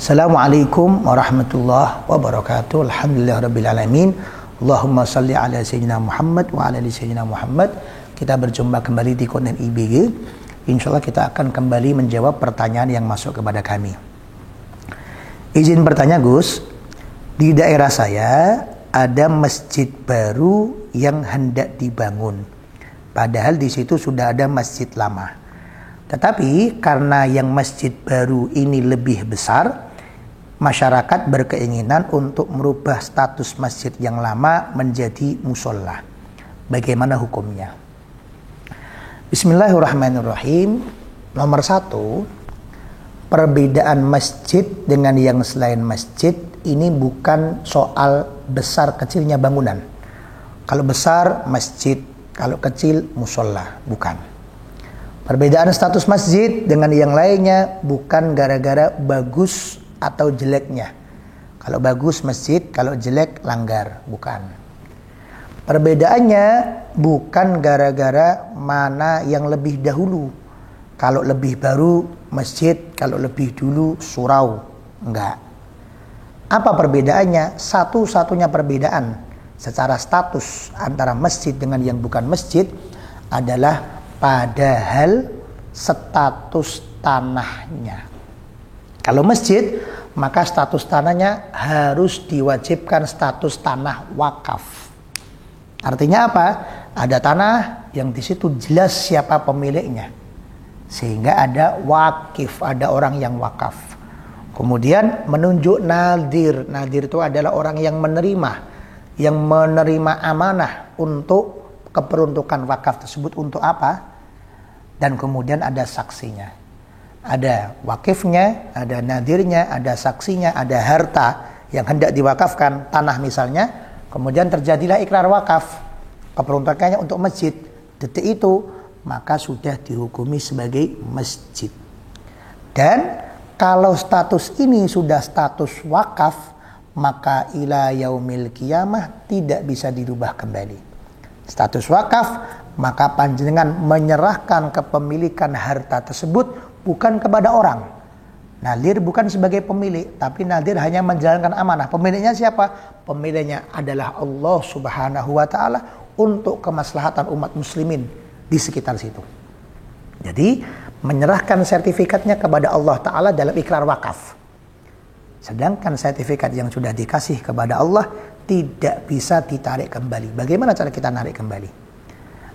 Assalamualaikum warahmatullahi wabarakatuh. Alhamdulillahirabbil alamin. Allahumma salli ala sayyidina Muhammad wa ala ali sayyidina Muhammad. Kita berjumpa kembali di konten IBG. Insyaallah kita akan kembali menjawab pertanyaan yang masuk kepada kami. Izin bertanya Gus, di daerah saya ada masjid baru yang hendak dibangun. Padahal di situ sudah ada masjid lama. Tetapi karena yang masjid baru ini lebih besar, masyarakat berkeinginan untuk merubah status masjid yang lama menjadi musola. Bagaimana hukumnya? Bismillahirrahmanirrahim. Nomor 1, perbedaan masjid dengan yang selain masjid ini bukan soal besar kecilnya bangunan. Kalau besar masjid, kalau kecil musola, bukan. Perbedaan status masjid dengan yang lainnya bukan gara-gara bagus atau jeleknya. Kalau bagus masjid, kalau jelek langgar, bukan. Perbedaannya bukan gara-gara mana yang lebih dahulu. Kalau lebih baru masjid, kalau lebih dulu surau, enggak. Apa perbedaannya? Satu-satunya perbedaan secara status antara masjid dengan yang bukan masjid adalah padahal status tanahnya. Kalau masjid, maka status tanahnya harus diwajibkan status tanah wakaf. Artinya apa? Ada tanah yang di situ jelas siapa pemiliknya. Sehingga ada wakif, ada orang yang wakaf. Kemudian menunjuk nadir. Nadir itu adalah orang yang menerima amanah untuk keperuntukan wakaf tersebut untuk apa? Dan kemudian ada saksinya. Ada wakifnya, ada nadirnya, ada saksinya, ada harta yang hendak diwakafkan, tanah misalnya. Kemudian terjadilah ikrar wakaf, keperuntukannya untuk masjid. Detik itu, maka sudah dihukumi sebagai masjid. Dan kalau status ini sudah status wakaf, maka ila yaumil qiyamah tidak bisa dirubah kembali. Status wakaf, maka panjenengan menyerahkan kepemilikan harta tersebut bukan kepada orang. Nadir bukan sebagai pemilik, tapi nadir hanya menjalankan amanah. Pemiliknya siapa? Pemiliknya adalah Allah Subhanahu wa taala untuk kemaslahatan umat muslimin di sekitar situ. Jadi, menyerahkan sertifikatnya kepada Allah taala dalam ikrar wakaf. Sedangkan sertifikat yang sudah dikasih kepada Allah tidak bisa ditarik kembali. Bagaimana cara kita narik kembali?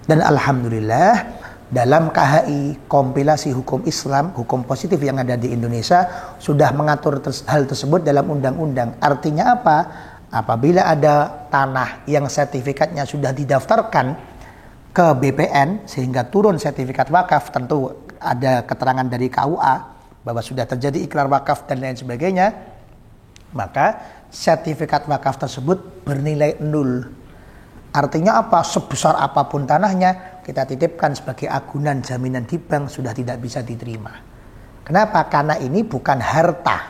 Dan alhamdulillah dalam KHI, kompilasi hukum Islam, hukum positif yang ada di Indonesia sudah mengatur hal tersebut dalam undang-undang. Artinya apa? Apabila ada tanah yang sertifikatnya sudah didaftarkan ke BPN sehingga turun sertifikat wakaf, tentu ada keterangan dari KUA bahwa sudah terjadi ikrar wakaf dan lain sebagainya, maka sertifikat wakaf tersebut bernilai 0. Artinya apa? Sebesar apapun tanahnya, kita titipkan sebagai agunan jaminan di bank sudah tidak bisa diterima. Kenapa? Karena ini bukan harta,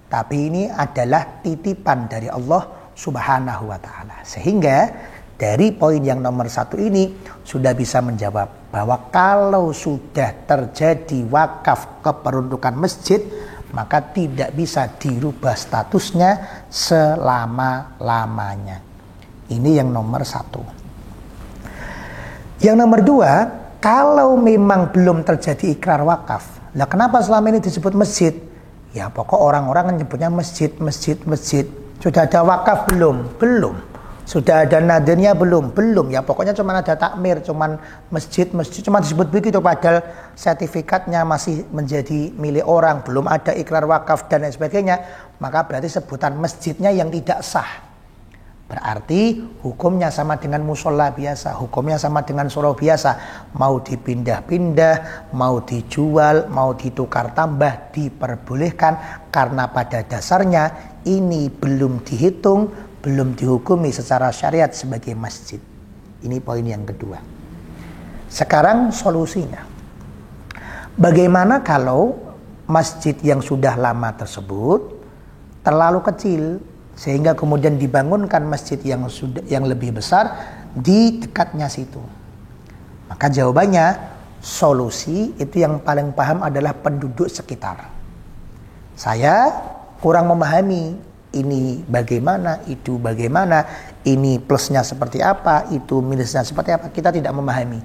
tapi ini adalah titipan dari Allah Subhanahu wa taala. Sehingga dari poin yang nomor 1 ini sudah bisa menjawab bahwa kalau sudah terjadi wakaf keperuntukan masjid, maka tidak bisa dirubah statusnya selama-lamanya. Ini yang nomor 1. Yang nomor 2, kalau memang belum terjadi ikrar wakaf, lah kenapa selama ini disebut masjid? Ya pokok orang-orang menyebutnya masjid. Sudah ada wakaf belum? Belum. Sudah ada nadirnya belum? Belum. Ya pokoknya cuma ada takmir, cuma masjid, cuma disebut begitu, padahal sertifikatnya masih menjadi milik orang, belum ada ikrar wakaf dan lain sebagainya. Maka berarti sebutan masjidnya yang tidak sah. Berarti hukumnya sama dengan musola biasa, hukumnya sama dengan surau biasa. Mau dipindah-pindah, mau dijual, mau ditukar tambah, diperbolehkan. Karena pada dasarnya ini belum dihitung, belum dihukumi secara syariat sebagai masjid. Ini poin yang kedua. Sekarang solusinya. Bagaimana kalau masjid yang sudah lama tersebut terlalu kecil, sehingga kemudian dibangunkan masjid yang lebih besar di dekatnya situ? Maka jawabannya, solusi itu yang paling paham adalah penduduk sekitar. Saya kurang memahami ini bagaimana, itu bagaimana, ini plusnya seperti apa, itu minusnya seperti apa, kita tidak memahami.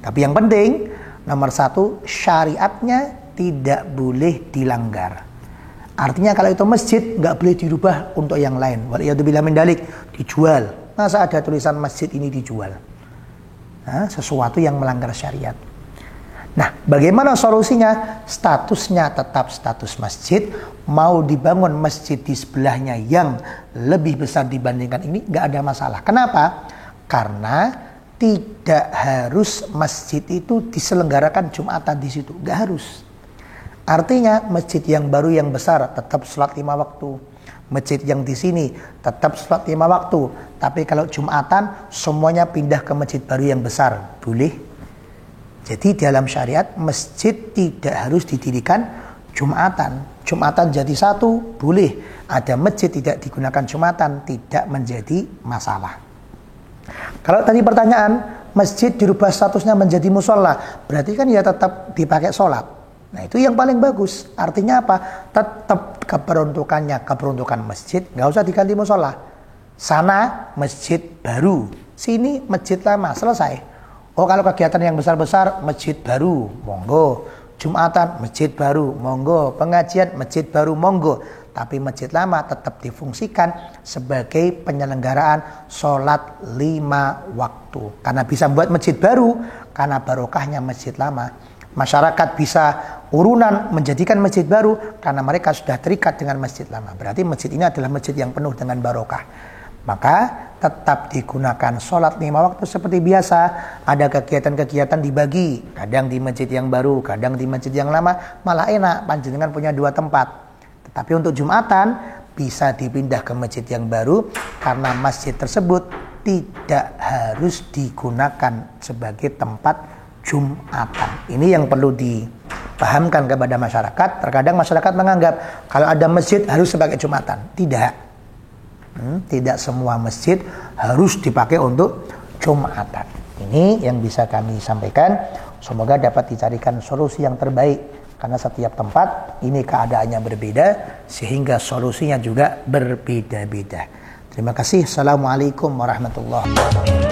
Tapi yang penting, nomor satu, syariatnya tidak boleh dilanggar. Artinya kalau itu masjid, nggak boleh dirubah untuk yang lain. Waliyadzubillah min dalik, dijual. Masa ada tulisan masjid ini dijual? Nah, sesuatu yang melanggar syariat. Nah, bagaimana solusinya? Statusnya tetap status masjid. Mau dibangun masjid di sebelahnya yang lebih besar dibandingkan ini, nggak ada masalah. Kenapa? Karena tidak harus masjid itu diselenggarakan Jumatan di situ. Nggak harus. Artinya masjid yang baru yang besar tetap sholat 5 waktu. Masjid yang di sini tetap sholat 5 waktu. Tapi kalau Jumatan semuanya pindah ke masjid baru yang besar. Boleh. Jadi dalam syariat masjid tidak harus didirikan Jumatan. Jumatan jadi satu, boleh. Ada masjid tidak digunakan Jumatan, tidak menjadi masalah. Kalau tadi pertanyaan, masjid dirubah statusnya menjadi musola, berarti kan ya tetap dipakai sholat. Nah itu yang paling bagus. Artinya apa? Tetap keperuntukan masjid, nggak usah diganti musola. Sana masjid baru, sini masjid lama, selesai. Oh kalau kegiatan yang besar-besar, masjid baru, monggo. Jumatan, masjid baru, monggo. Pengajian, masjid baru, monggo. Tapi masjid lama tetap difungsikan sebagai penyelenggaraan sholat 5 waktu. Karena bisa buat masjid baru, karena barokahnya masjid lama. Masyarakat bisa urunan menjadikan masjid baru, karena mereka sudah terikat dengan masjid lama. Berarti masjid ini adalah masjid yang penuh dengan barokah. Maka tetap digunakan sholat 5 waktu seperti biasa. Ada kegiatan-kegiatan dibagi, kadang di masjid yang baru, kadang di masjid yang lama. Malah enak, panjenengan punya 2 tempat. Tetapi untuk Jumatan bisa dipindah ke masjid yang baru, karena masjid tersebut tidak harus digunakan sebagai tempat Jumatan. Ini yang perlu dipahamkan kepada masyarakat. Terkadang masyarakat menganggap kalau ada masjid harus sebagai Jumatan. Tidak. Tidak semua masjid harus dipakai untuk Jumatan. Ini yang bisa kami sampaikan. Semoga dapat dicarikan solusi yang terbaik. Karena setiap tempat ini keadaannya berbeda, sehingga solusinya juga berbeda-beda. Terima kasih. Assalamualaikum warahmatullahi wabarakatuh.